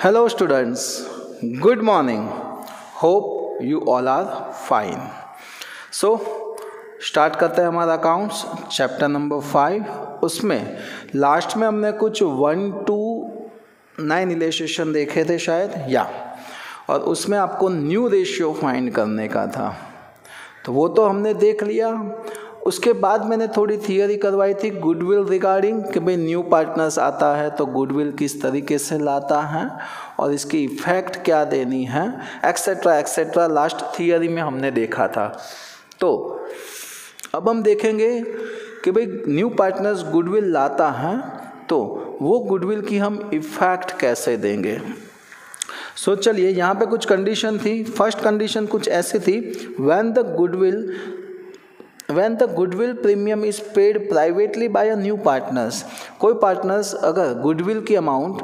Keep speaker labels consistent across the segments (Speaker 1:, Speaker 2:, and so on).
Speaker 1: Hello students, good morning. Hope you all are fine. So start करते हैं हमारा accounts chapter number 5। उसमें last में हमने कुछ 1 to 9 रिलेशन देखे थे शायद और उसमें आपको न्यू रेशियो फाइंड करने का था, तो वो तो हमने देख लिया। उसके बाद मैंने थोड़ी थियरी करवाई थी गुडविल रिगार्डिंग कि भाई न्यू पार्टनर्स आता है तो गुडविल किस तरीके से लाता है और इसकी इफ़ेक्ट क्या देनी है, एक्सेट्रा एक्सेट्रा लास्ट थियरी में हमने देखा था। तो अब हम देखेंगे कि भाई न्यू पार्टनर्स गुडविल लाता है तो वो गुडविल की हम इफ़ेक्ट कैसे देंगे। सो चलिए यहाँ पे कुछ कंडीशन थी। फर्स्ट कंडीशन कुछ ऐसी थी, when the goodwill premium is paid privately by a new partners. कोई पार्टनर्स अगर गुडविल की अमाउंट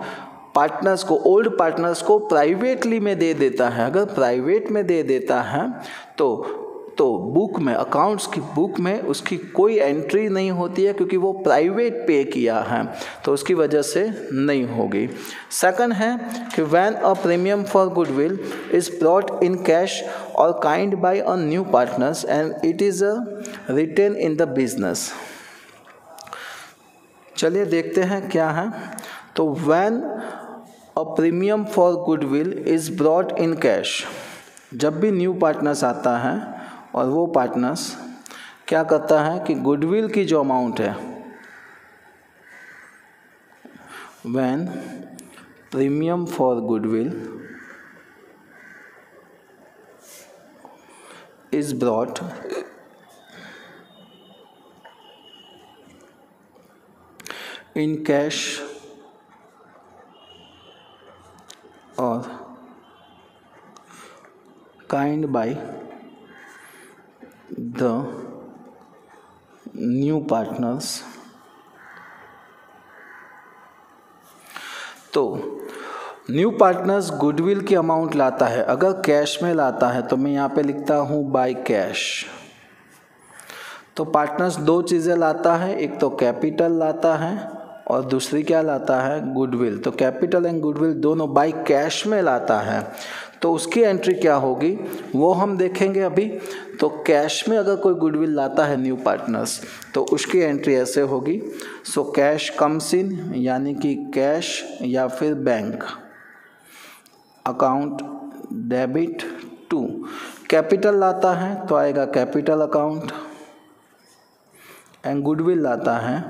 Speaker 1: पार्टनर्स को, ओल्ड पार्टनर्स को प्राइवेटली में दे देता है, अगर प्राइवेट में दे देता है तो बुक में, अकाउंट्स की बुक में उसकी कोई एंट्री नहीं होती है क्योंकि वो प्राइवेट पे किया है, तो उसकी वजह से नहीं होगी। सेकंड है कि when a premium for goodwill is brought in cash or kind by a new partners and it is retain in the business. चलिए देखते हैं क्या है। तो when a premium for goodwill is brought in cash, जब भी new partners आता है और वो पार्टनर्स क्या करता है कि गुडविल की जो अमाउंट है, when premium for goodwill is brought in cash or kind by the new partners, तो न्यू पार्टनर्स गुडविल की अमाउंट लाता है, अगर कैश में लाता है तो मैं यहाँ पे लिखता हूँ बाय कैश। तो पार्टनर्स दो चीज़ें लाता है, एक तो कैपिटल लाता है और दूसरी क्या लाता है, गुडविल। तो कैपिटल एंड गुडविल दोनों बाय कैश में लाता है, तो उसकी एंट्री क्या होगी वो हम देखेंगे अभी। तो कैश में अगर कोई गुडविल लाता है न्यू पार्टनर्स तो उसकी एंट्री ऐसे होगी। सो कैश कम्स इन, यानी कि कैश या फिर bank account debit to. Capital लाता है तो आएगा कैपिटल अकाउंट, एंड गुडविल लाता है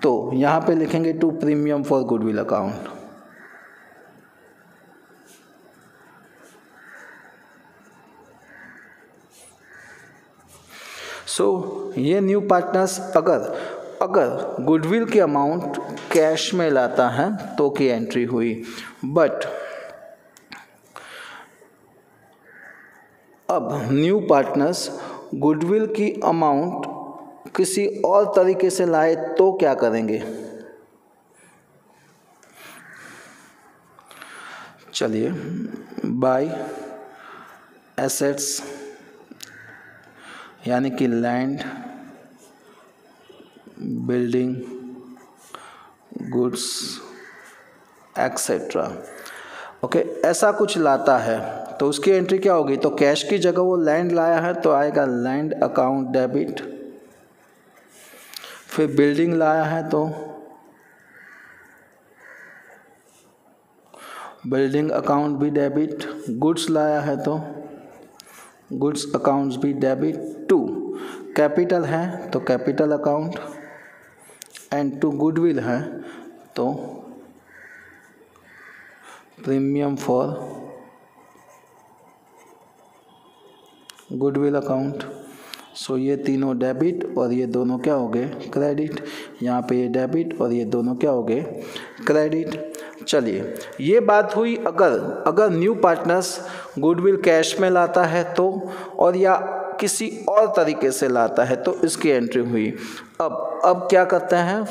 Speaker 1: तो यहाँ पे लिखेंगे to premium for goodwill account. So ये न्यू पार्टनर्स अगर गुडविल की अमाउंट कैश में लाता है तो की एंट्री हुई, बट अब न्यू पार्टनर्स गुडविल की अमाउंट किसी और तरीके से लाए तो क्या करेंगे। चलिए, बाय एसेट्स यानी कि land, building, goods etcetera, okay, ऐसा कुछ लाता है तो उसकी एंट्री क्या होगी। तो कैश की जगह वो लैंड लाया है तो आएगा लैंड अकाउंट डेबिट। फिर बिल्डिंग लाया है तो बिल्डिंग अकाउंट भी डेबिट, गुड्स लाया है तो गुड्स अकाउंट्स भी डेबिट टू। कैपिटल है तो capital account, and to goodwill है तो premium for goodwill account. So ये तीनों डेबिट और ये दोनों क्या हो गए, क्रेडिट। यहाँ पे ये डेबिट और ये दोनों क्या हो गए, क्रेडिट। चलिए, ये बात हुई अगर न्यू पार्टनर्स गुडविल कैश में लाता है तो, और या किसी और तरीके से लाता है तो इसकी एंट्री हुई। अब क्या करते हैं,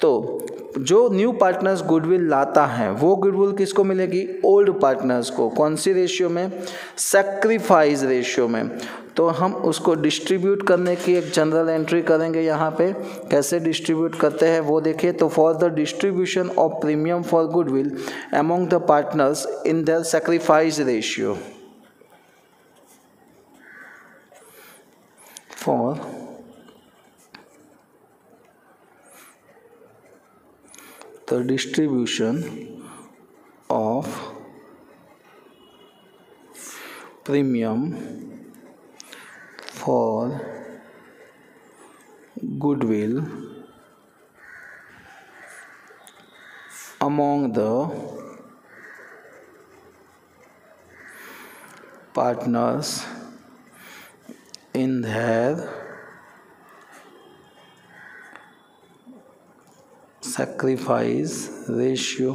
Speaker 1: तो जो न्यू पार्टनर्स गुडविल लाता है वो गुडविल किसको मिलेगी, ओल्ड पार्टनर्स को। कौन सी रेशियो में, सैक्रिफाइस रेशियो में। तो हम उसको डिस्ट्रीब्यूट करने की एक जनरल एंट्री करेंगे यहाँ पे। कैसे डिस्ट्रीब्यूट करते हैं वो देखिए। तो for the distribution of premium for goodwill among the partners in their sacrifice ratio, for the distribution of premium for goodwill among the partners in their sacrifice ratio,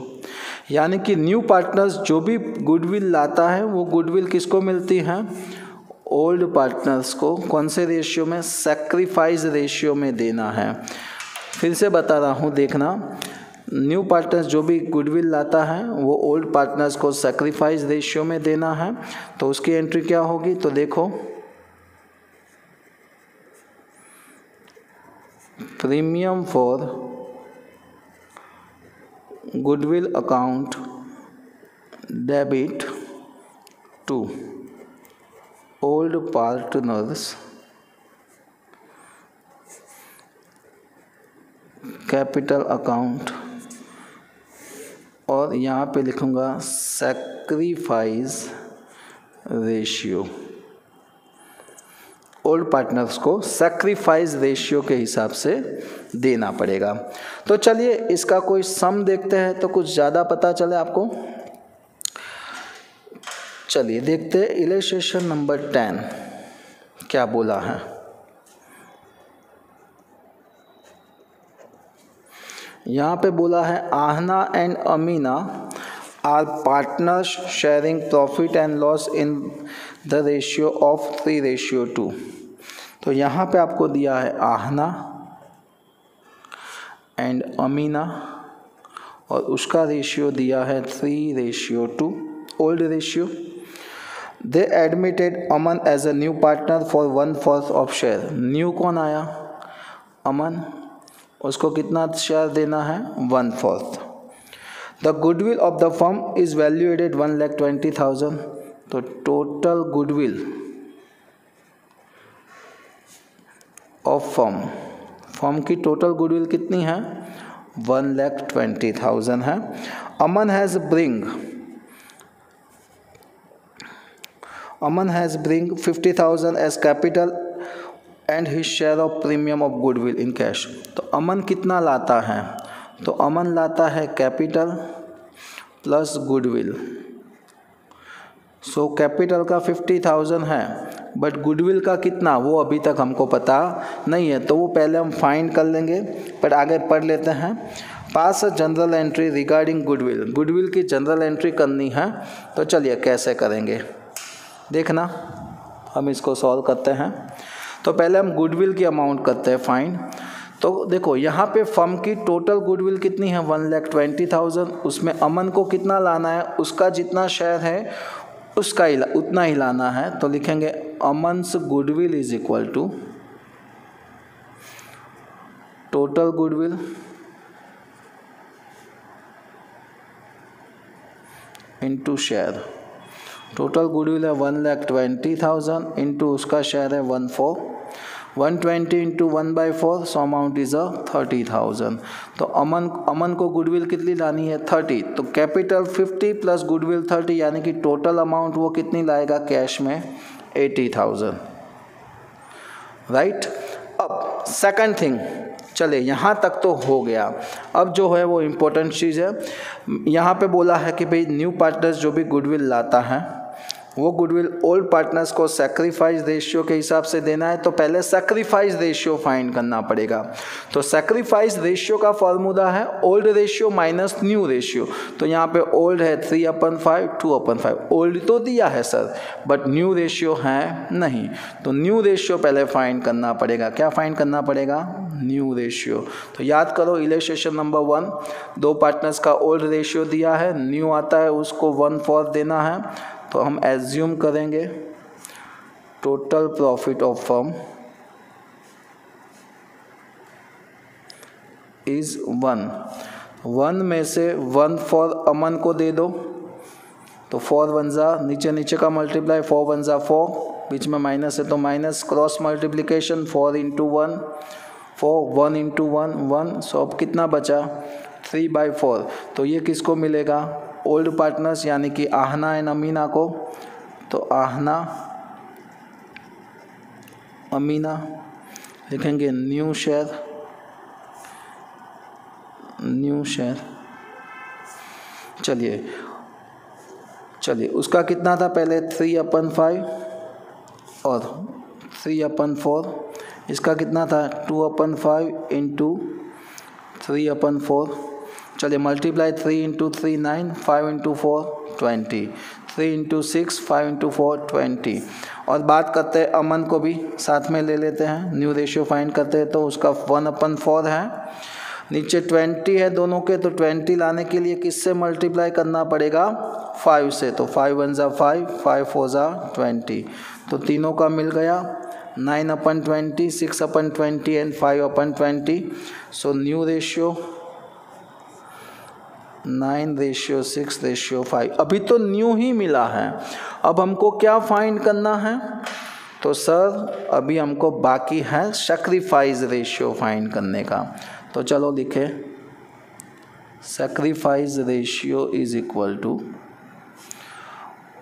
Speaker 1: यानी कि न्यू पार्टनर्स जो भी goodwill लाता है वो goodwill किसको मिलती है, ओल्ड पार्टनर्स को। कौन से रेशियो में, सैक्रिफाइस रेशियो में देना है। फिर से बता रहा हूँ, देखना, न्यू पार्टनर्स जो भी गुडविल लाता है वो ओल्ड पार्टनर्स को सैक्रिफाइस रेशियो में देना है। तो उसकी एंट्री क्या होगी, तो देखो, premium for goodwill account debit to old partners capital account, और यहाँ पे लिखूँगा सैक्रिफाइस रेशियो। ओल्ड पार्टनर्स को सैक्रिफाइस रेशियो के हिसाब से देना पड़ेगा। तो चलिए इसका कोई सम देखते हैं तो कुछ ज़्यादा पता चले आपको। चलिए देखते हैं इलस्ट्रेशन नंबर 10 क्या बोला है। यहाँ पे बोला है Aahana and Amina are partners sharing profit and loss in the ratio of 3:2। तो यहाँ पे आपको दिया है आहना एंड अमीना और उसका रेशियो दिया है 3:2, old ratio. They admitted Aman as a new partner for 1/4 of share. New कौन आया, अमन, उसको कितना शेयर देना है, 1/4। The goodwill of the firm is valuated 1,20,000। तो टोटल गुडविल ऑफ फर्म की टोटल गुडविल कितनी है, 1,20,000 है। Aman has bring 50,000 as capital and his share of premium of goodwill in cash. तो अमन कितना लाता है, तो अमन लाता है capital plus goodwill. So capital का 50,000 है बट गुडविल का कितना वो अभी तक हमको पता नहीं है, तो वो पहले हम फाइंड कर लेंगे। पर आगे पढ़ लेते हैं। Pass a journal entry regarding goodwill, goodwill की जनरल एंट्री करनी है। तो चलिए कैसे करेंगे, देखना, हम इसको सॉल्व करते हैं। तो पहले हम गुडविल की अमाउंट करते हैं फाइंड। तो देखो यहाँ पे फर्म की टोटल गुडविल कितनी है, 1,20,000। उसमें अमन को कितना लाना है, उसका जितना शेयर है उसका उतना ही लाना है। तो लिखेंगे Aman's goodwill is equal to total goodwill into share. Total goodwill है 1,20,000 इंटू उसका शेयर है 1/4। 120 इंटू 1/4, सो अमाउंट इज 30,000। तो अमन को गुडविल कितनी लानी है, 30। तो कैपिटल 50 प्लस गुडविल 30, यानी कि टोटल अमाउंट वो कितनी लाएगा कैश में, 80,000, राइट। अब सेकंड थिंग, चले यहाँ तक तो हो गया। अब जो है वो इम्पोर्टेंट चीज़ है, यहाँ पे बोला है कि भाई न्यू पार्टनर्स जो भी गुडविल लाता है वो गुडविल ओल्ड पार्टनर्स को सैक्रिफाइस रेशियो के हिसाब से देना है। तो पहले सैक्रिफाइस रेशियो फाइंड करना पड़ेगा। तो सैक्रिफाइस रेशियो का फॉर्मूला है old ratio minus new ratio. तो यहाँ पे ओल्ड है 3/5, 2/5। ओल्ड तो दिया है सर बट न्यू रेशियो है नहीं, तो न्यू रेशियो पहले फाइंड करना पड़ेगा। क्या फाइंड करना पड़ेगा, न्यू रेशियो। तो याद करो इलस्ट्रेशन नंबर 1, दो पार्टनर्स का ओल्ड रेशियो दिया है, न्यू आता है उसको 1/4 देना है। तो हम एज्यूम करेंगे total profit of firm is 1 में से 1 फॉर अमन को दे दो, तो 4 1 जा नीचे का मल्टीप्लाई, 4 1 जा 4, बीच में माइनस है तो minus, cross multiplication 4 into 1 4, 1 into 1 1, सो अब कितना बचा 3/4। तो ये किसको मिलेगा, ओल्ड पार्टनर्स यानी कि आहना एंड अमीना को। तो आहना अमीना लिखेंगे न्यू शेयर। चलिए उसका कितना था पहले 3/5 और 3/4, इसका कितना था 2/5 इंटू 3/4। चलिए multiply 3 into 3 9, 5 into 4 20, 3 into 6 5 into 4 20। और बात करते हैं अमन को भी साथ में ले लेते हैं, न्यू रेशियो फाइंड करते हैं, तो उसका 1/4 है, नीचे 20 है दोनों के, तो 20 लाने के लिए किससे मल्टीप्लाई करना पड़ेगा 5 से, तो 5 1 जा 5, 5 4 जा 20, तो तीनों का मिल गया 9/20, 6/20 एंड 5/20। So new ratio 9:6:5। अभी तो न्यू ही मिला है, अब हमको क्या फाइंड करना है, तो सर अभी हमको बाकी है सैक्रिफाइस रेशियो फाइंड करने का। तो चलो लिखे sacrifice ratio is equal to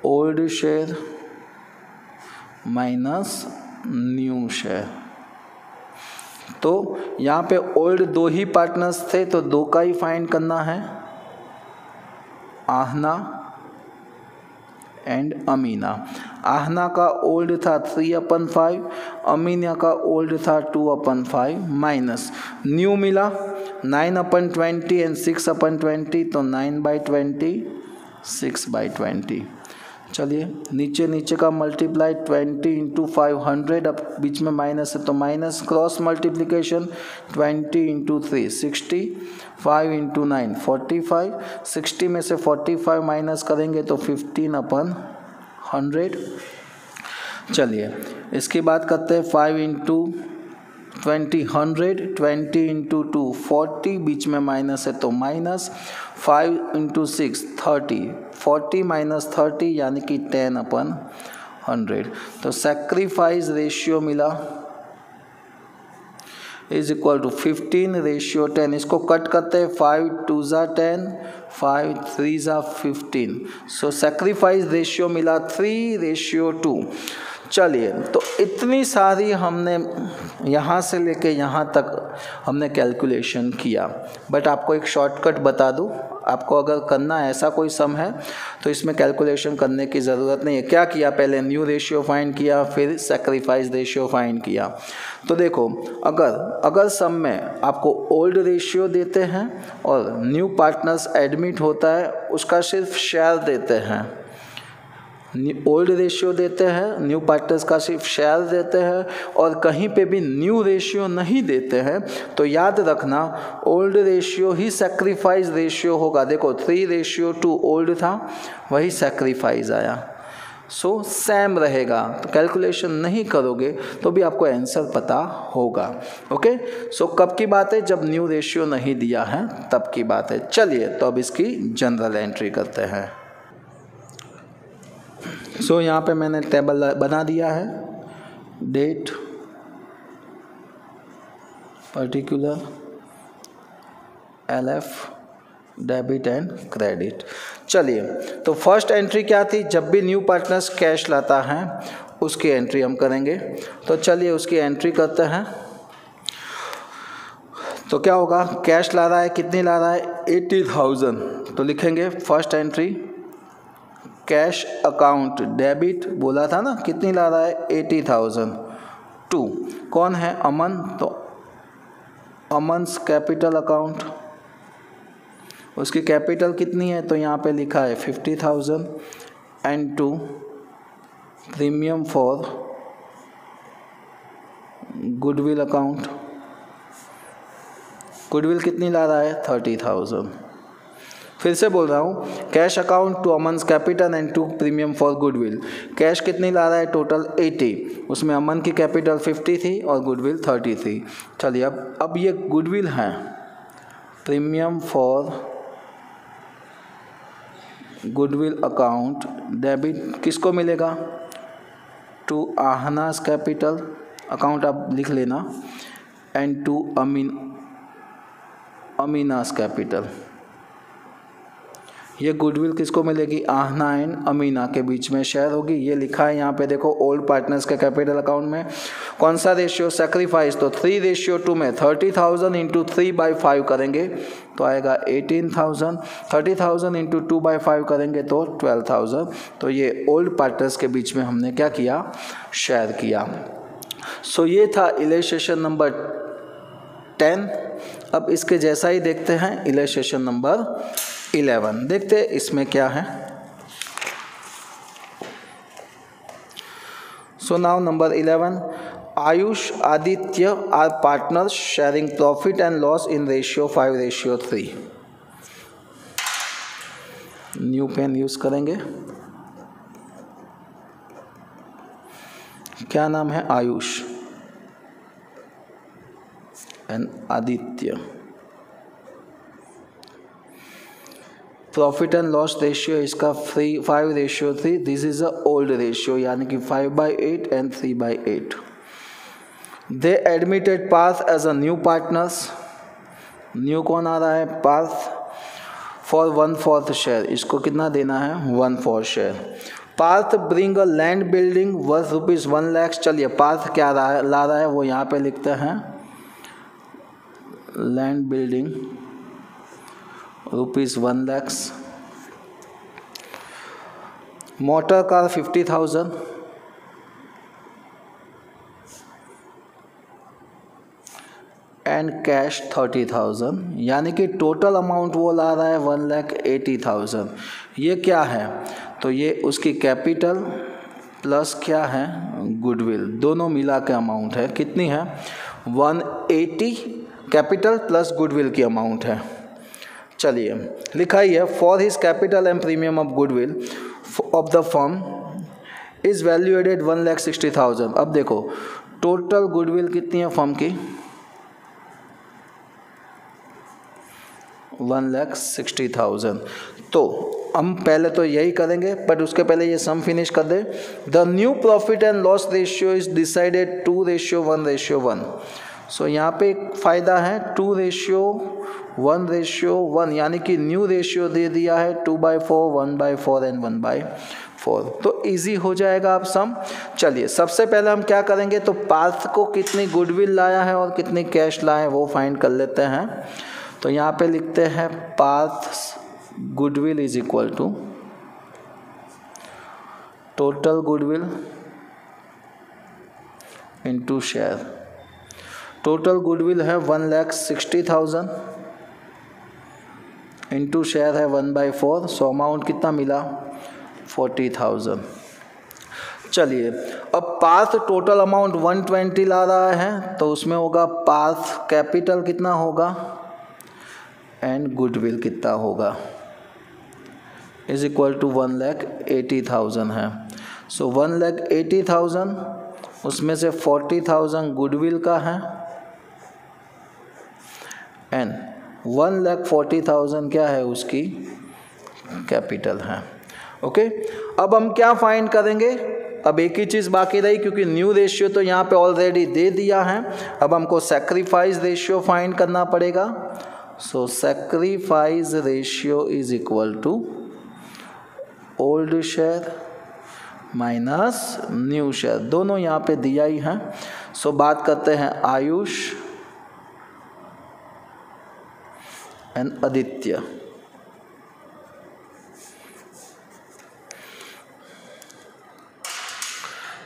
Speaker 1: old share minus new share. तो यहाँ पे ओल्ड 2 ही पार्टनर्स थे, तो 2 का ही फाइंड करना है, आहना एंड अमीना। आहना का ओल्ड था 3/5, अमीना का ओल्ड था 2/5, माइनस न्यू मिला 9/20 एंड 6/20, तो 9/20 6/20। चलिए नीचे का मल्टीप्लाई 20 इंटू 500, अब बीच में माइनस है तो minus, cross multiplication 20 into 3 60, 5 into 9 45, 60 में से 45 माइनस करेंगे तो 15/100। चलिए इसकी बात करते हैं 5 इंटू 20 100, 20 इंटू 2 40, बीच में माइनस है तो माइनस, 5 इंटू 6 30, 40 माइनस 30 यानी कि 10/100। तो सैक्रिफाइस रेशियो मिला इज इक्वल टू 15:10। इसको कट करते हैं, 5 2 जा 10, 5 3 जा 15। सो सैक्रिफाइस रेशियो मिला 3:2। चलिए तो इतनी सारी हमने यहाँ से लेके यहाँ तक हमने कैलकुलेशन किया, बट आपको एक शॉर्टकट बता दूँ, आपको अगर करना है ऐसा कोई सम है तो इसमें कैलकुलेशन करने की ज़रूरत नहीं है। क्या किया, पहले न्यू रेशियो फाइंड किया, फिर सैक्रिफाइस रेशियो फाइंड किया। तो देखो अगर सम में आपको ओल्ड रेशियो देते हैं और न्यू पार्टनर्स एडमिट होता है, उसका सिर्फ शेयर देते हैं, ओल्ड रेशियो देते हैं, न्यू पार्टनर्स का सिर्फ शेयर देते हैं, और कहीं पे भी न्यू रेशियो नहीं देते हैं, तो याद रखना ओल्ड रेशियो ही सैक्रिफाइस रेशियो होगा। देखो 3:2 ओल्ड था, वही सैक्रिफाइस आया, सो सेम रहेगा। तो कैलकुलेशन नहीं करोगे तो भी आपको आंसर पता होगा। ओके, सो कब की बात है, जब न्यू रेशियो नहीं दिया है तब की बात है। चलिए तो अब इसकी जनरल एंट्री करते हैं। सो यहाँ पे मैंने टेबल बना दिया है, date, particular, LF, debit and credit. चलिए तो फर्स्ट एंट्री क्या थी, जब भी न्यू पार्टनर्स कैश लाता है उसकी एंट्री हम करेंगे। तो चलिए उसकी एंट्री करते हैं। तो क्या होगा, कैश ला रहा है, कितनी ला रहा है 80,000, तो लिखेंगे first entry cash account debit, बोला था ना कितनी ला रहा है 80,000, टू कौन है अमन, तो अमन्स कैपिटल अकाउंट, उसकी कैपिटल कितनी है, तो यहाँ पे लिखा है 50,000, and to premium for goodwill account, goodwill कितनी ला रहा है 30,000, फिर से बोल रहा हूँ, cash account to Aman's capital and to premium for goodwill. Cash कितनी ला रहा है? टोटल 80, उसमें अमन की कैपिटल 50 थी और गुडविल 30 थी। चलिए अब ये गुडविल है, premium for goodwill account debit किसको मिलेगा? टू आहनास कैपिटल अकाउंट आप लिख लेना, एंड टू अमीनास कैपिटल। ये गुडविल किसको मिलेगी? आहना एंड अमीना के बीच में शेयर होगी। ये लिखा है यहाँ पे देखो, ओल्ड पार्टनर्स के कैपिटल अकाउंट में। कौन सा रेशियो? सेक्रीफाइस। तो 3:2 में 30,000 इंटू 3/5 करेंगे तो आएगा 18,000। 30,000 इंटू 2/5 करेंगे तो 12,000। तो ये ओल्ड पार्टनर्स के बीच में हमने क्या किया? शेयर किया। सो ये था इलस्ट्रेशन नंबर 10। अब इसके जैसा ही देखते हैं इलस्ट्रेशन नंबर 11। देखते हैं इसमें क्या है। So now number 11, Ayush Aditya are partners sharing profit and loss in ratio 5:3। New pen use करेंगे। क्या नाम है? Ayush and Aditya. Profit and loss ratio इसका 5:3। This is a old ratio, यानी कि 5/8 and 3/8। They admitted Parth as a new partners. New कौन आ रहा है? पार्थ। फॉर 1/4 शेयर, इसको कितना देना है? 1/4 share. Parth bring a land building worth ₹1 lakh. चलिए पार्थ क्या ला रहा है वो यहाँ पे लिखते हैं, land building ₹1 lakh. Motor car 50,000। And cash 30,000, यानी कि टोटल अमाउंट वो ला रहा है 1,80,000। ये क्या है? तो ये उसकी कैपिटल प्लस क्या है? गुडविल, दोनों मिला के अमाउंट है। कितनी है? 180 कैपिटल प्लस गुडविल की अमाउंट है। चलिए लिखा ही है, for his capital and premium of goodwill of the firm is valuated 1,60,000। अब देखो टोटल गुडविल कितनी है फर्म की? 1,60,000। तो हम पहले तो यही करेंगे, बट उसके पहले ये सम फिनिश कर दे। The new profit and loss ratio is decided 2:1:1। So यहाँ पे एक फ़ायदा है, 2:1:1, यानी कि न्यू रेशियो दे दिया है 2/4, 1/4 एंड 1/4। तो इजी हो जाएगा आप सम। चलिए सबसे पहले हम क्या करेंगे, तो पार्थ को कितनी गुडविल लाया है और कितनी कैश लाए हैं वो फाइंड कर लेते हैं। तो यहाँ पे लिखते हैं Parth goodwill is equal to total goodwill into share. Total goodwill है 1,60,000 इनटू शेयर है 1/4। सो अमाउंट कितना मिला? 40,000। चलिए अब पार्थ टोटल अमाउंट 120 ला रहा है, तो उसमें होगा पार्थ कैपिटल कितना होगा एंड गुडविल कितना होगा, इज इक्वल टू 1,80,000 है। सो 1,80,000 उसमें से 40,000 गुडविल का है एंड 1,40,000 क्या है? उसकी कैपिटल है। ओके, अब हम क्या फाइंड करेंगे? अब एक ही चीज़ बाकी रही, क्योंकि न्यू रेशियो तो यहाँ पे ऑलरेडी दे दिया है। अब हमको सैक्रिफाइस रेशियो फाइंड करना पड़ेगा। So sacrifice ratio is equal to old share minus new share, दोनों यहाँ पे दिया ही है। सो बात करते हैं आयुष एंड आदित्य।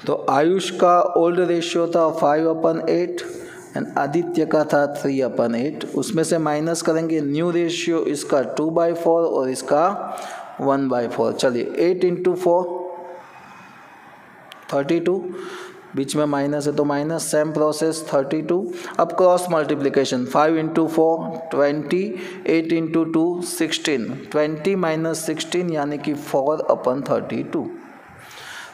Speaker 1: तो आयुष का ओल्ड रेशियो था 5/8 एंड आदित्य का था 3/8। उसमें से माइनस करेंगे न्यू रेशियो, इसका 2/4 और इसका 1/4। चलिए 8 × 4 32, बीच में माइनस है तो माइनस, सेम प्रोसेस 32। अब cross multiplication 5 into 4 20, 8 into 2 16, 20 minus 16 यानी कि 4/32।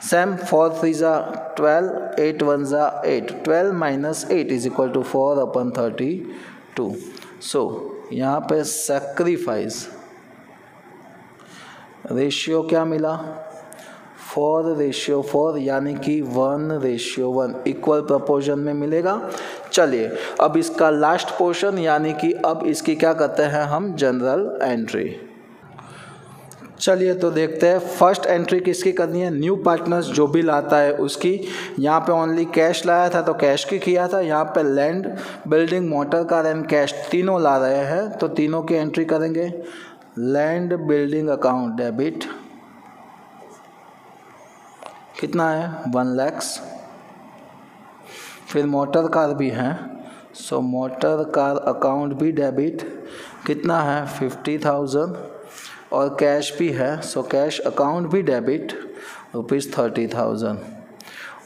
Speaker 1: सेम 4 3 ज़ा 12, 8 1 ज़ा 8, 12 माइनस 8 इज इक्वल टू 4/32। सो यहाँ पे सेक्रीफाइस रेशियो क्या मिला, 4:4 यानी कि 1:1 इक्वल प्रपोर्शन में मिलेगा। चलिए अब इसका लास्ट पोर्शन यानी कि अब इसकी क्या करते हैं हम, जनरल एंट्री। चलिए तो देखते हैं फर्स्ट एंट्री किसकी करनी है, न्यू पार्टनर्स जो भी लाता है उसकी। यहाँ पे ओनली कैश लाया था तो कैश की किया था, यहाँ पे land, building, motor car and cash तीनों ला रहे हैं तो तीनों की एंट्री करेंगे। लैंड बिल्डिंग अकाउंट डेबिट कितना है 1 लाख। फिर मोटर कार भी हैं सो मोटर कार अकाउंट भी डेबिट कितना है 50,000 और कैश भी है सो कैश अकाउंट भी डेबिट ₹30,000।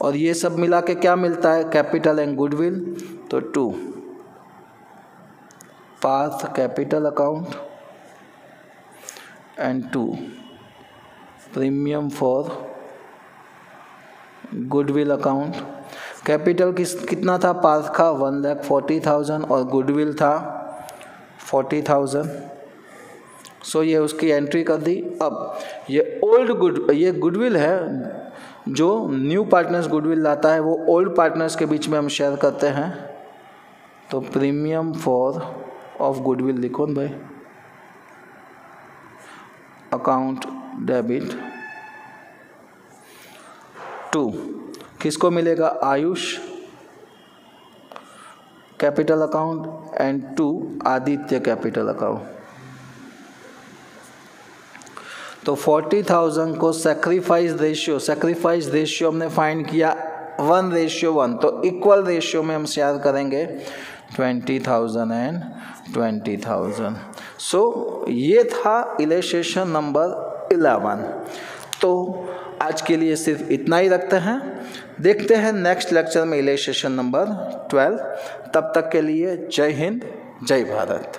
Speaker 1: और ये सब मिला के क्या मिलता है, कैपिटल एंड गुडविल तो 2 Parth capital account and 2 premium for goodwill account. Capital कितना था पार्थ का 1,40,000 और गुडविल था 40,000। सो ये उसकी एंट्री कर दी। अब ये गुडविल है जो न्यू पार्टनर्स गुडविल लाता है वो ओल्ड पार्टनर्स के बीच में हम शेयर करते हैं तो प्रीमियम फॉर ऑफ गुडविल लिखो भाई, अकाउंट डेबिट 2 किसको मिलेगा, Ayush capital account and 2 Aditya capital account. तो 40,000 को सेक्रीफाइस रेशियो हमने फाइंड किया 1:1 तो इक्वल रेशियो में हम शेयर करेंगे 20,000 एंड 20,000। सो ये था इलस्ट्रेशन नंबर 11। तो आज के लिए सिर्फ इतना ही रखते हैं, देखते हैं नेक्स्ट लेक्चर में इलस्ट्रेशन नंबर 12। तब तक के लिए जय हिंद, जय भारत।